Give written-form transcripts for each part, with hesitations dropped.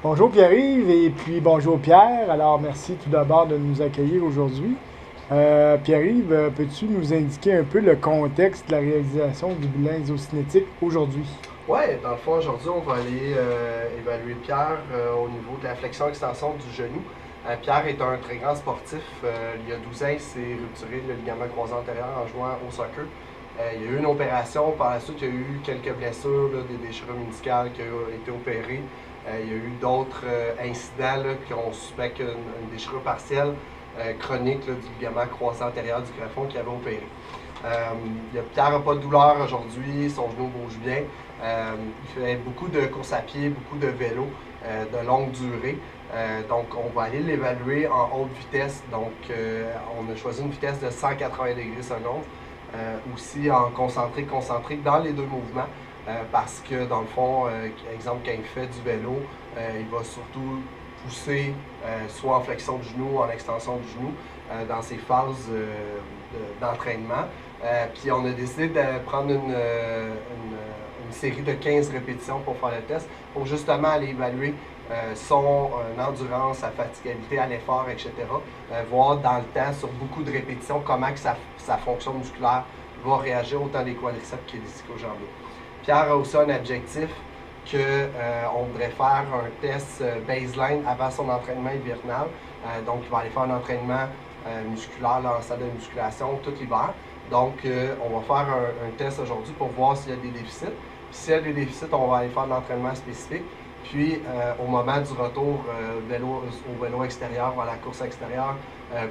Bonjour Pierre-Yves et puis bonjour Pierre. Alors merci tout d'abord de nous accueillir aujourd'hui. Pierre-Yves, peux-tu nous indiquer un peu le contexte de la réalisation du bilan isocinétique aujourd'hui? Oui, dans le fond, aujourd'hui, on va aller évaluer Pierre au niveau de la flexion-extension du genou. Pierre est un très grand sportif. Il y a 12 ans, il s'est rupturé le ligament croisé antérieur en jouant au soccer. Il y a eu une opération. Par la suite, il y a eu quelques blessures, là, des déchirures méniscales qui ont été opérées. Il y a eu d'autres incidents là, qui ont suspecté une déchirure partielle chronique là, du ligament croisé antérieur du greffon qui avait opéré. Pierre n'a pas de douleur aujourd'hui, son genou bouge bien. Il fait beaucoup de courses à pied, beaucoup de vélo de longue durée. Donc, on va aller l'évaluer en haute vitesse. Donc, on a choisi une vitesse de 180 degrés seconde. Aussi en concentrique dans les deux mouvements. Parce que, dans le fond, exemple, quand il fait du vélo, il va surtout pousser soit en flexion du genou ou en extension du genou dans ses phases d'entraînement. Puis on a décidé de prendre une série de 15 répétitions pour faire le test, pour justement aller évaluer son endurance, sa fatigabilité à l'effort, etc. Voir dans le temps, sur beaucoup de répétitions, comment que sa fonction musculaire va réagir autant des quadriceps que des ischio-jambiers. Pierre a aussi un objectif qu'on voudrait faire un test baseline avant son entraînement hivernal. Donc, il va aller faire un entraînement musculaire là, en salle de musculation tout l'hiver. Donc, on va faire un test aujourd'hui pour voir s'il y a des déficits. Puis, s'il y a des déficits, on va aller faire de l'entraînement spécifique. Puis, au moment du retour au vélo extérieur ou à la course extérieure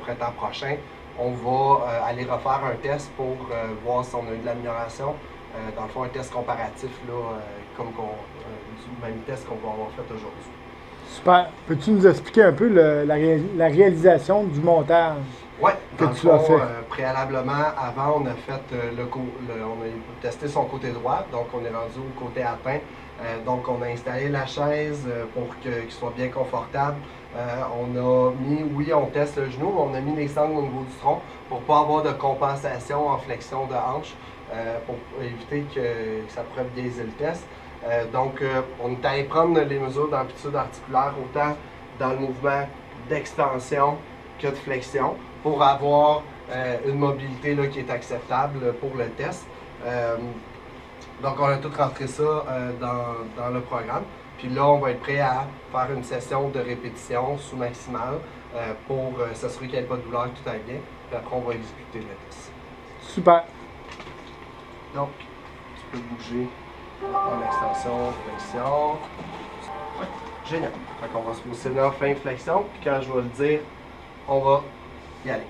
printemps prochain, on va aller refaire un test pour voir si on a eu de l'amélioration. Dans le fond, un test comparatif, là, du même test qu'on va avoir fait aujourd'hui. Super. Peux-tu nous expliquer un peu la réalisation du montage Oui, que dans le tu as fond, fait? préalablement, avant, on a fait on a testé son côté droit, donc on est rendu au côté atteint. Donc, on a installé la chaise pour qu'il soit bien confortable. On a mis, oui, on teste le genou, on a mis les sangles au niveau du tronc pour ne pas avoir de compensation en flexion de hanche, pour éviter que ça pourrait biaiser le test. Donc, on est allé prendre les mesures d'amplitude articulaire autant dans le mouvement d'extension que de flexion pour avoir une mobilité là, qui est acceptable pour le test. Donc, on a tout rentré ça dans le programme. Puis là, on va être prêt à faire une session de répétition sous maximale pour s'assurer qu'il n'y ait pas de douleur, que tout aille bien. Puis après, on va exécuter le test. Super. Donc, tu peux bouger en extension, flexion. Ouais, génial. Fait qu'on va se positionner en fin flexion. Puis quand je vais le dire, on va y aller.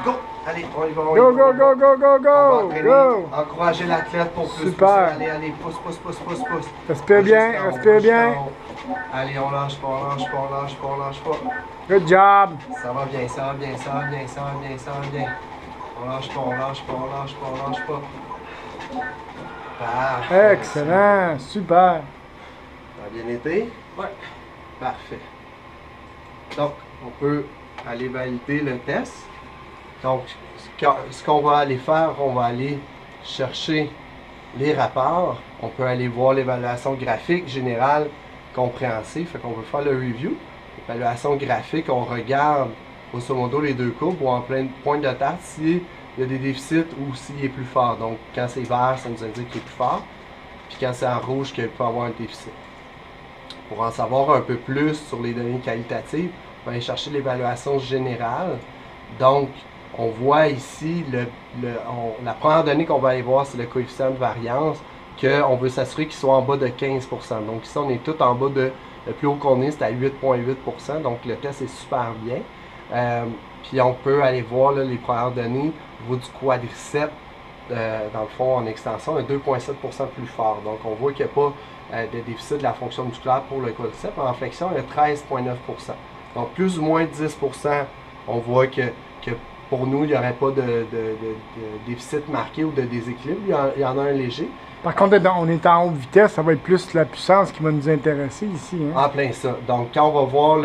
Go! Allez, on y va, on y Go, va. go, go, go, go, On va go! entraîner, Go! encourager l'athlète pour plus Super. pousser. Allez, pousse, pousse, pousse, pousse, pousse. Respire bien, Jusqu'en haut, respire bien. jusqu'en haut. Allez, on lâche pas, on lâche pas, on lâche pas, on lâche pas. Good job! Ça va bien, ça va bien, ça va bien, ça va bien, ça va bien. On lâche pas, on lâche pas, on lâche pas, on lâche pas. Parfait. Excellent! Super! Ça a bien été? Oui. Parfait. Donc, on peut aller valider le test. Donc, ce qu'on va aller faire, on va aller chercher les rapports. On peut aller voir l'évaluation graphique générale compréhensive. Fait qu'on veut faire le review. L'évaluation graphique, on regarde grosso modo les deux courbes ou en plein point de tarte s'il y a des déficits ou s'il est plus fort. Donc, quand c'est vert, ça nous indique qu'il est plus fort. Puis quand c'est en rouge, qu'il peut avoir un déficit. Pour en savoir un peu plus sur les données qualitatives, on va aller chercher l'évaluation générale. Donc, on voit ici, la première donnée qu'on va aller voir, c'est le coefficient de variance, qu'on veut s'assurer qu'il soit en bas de 15%. Donc ici, on est tout en bas de, le plus haut qu'on est, c'est à 8,8%. Donc le test est super bien. Puis on peut aller voir là, les premières données au niveau du quadriceps, dans le fond, en extension, est 2,7% plus fort. Donc on voit qu'il n'y a pas de déficit de la fonction musculaire pour le quadriceps. En flexion, il y a 13,9%. Donc plus ou moins 10%, on voit que pour nous, il n'y aurait pas de déficit marqué ou de déséquilibre. Il y en a un léger. Par contre, on est en haute vitesse, ça va être plus la puissance qui va nous intéresser ici. Hein? En plein ça. Donc, quand on va voir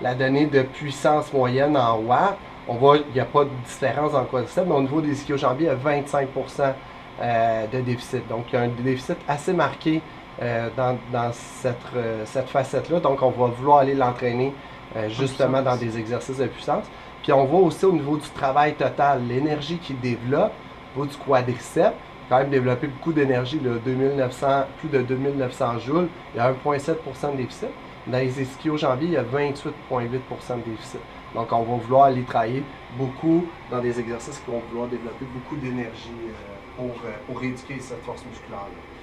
la donnée de puissance moyenne en watts, on voit qu'il n'y a pas de différence dans le quadriceps, mais au niveau des ischio-jambiers, il y a 25% de déficit. Donc, il y a un déficit assez marqué dans cette facette-là. Donc, on va vouloir aller l'entraîner justement dans des exercices de puissance. Puis, on voit aussi au niveau du travail total, l'énergie qu'il développe, au niveau du quadriceps, quand même développé beaucoup d'énergie, plus de 2900 joules, il y a 1,7% de déficit. Dans les ischio-jambiers, il y a 28,8% de déficit. Donc, on va vouloir aller travailler beaucoup dans des exercices qui vont vouloir développer beaucoup d'énergie pour éduquer cette force musculaire-là.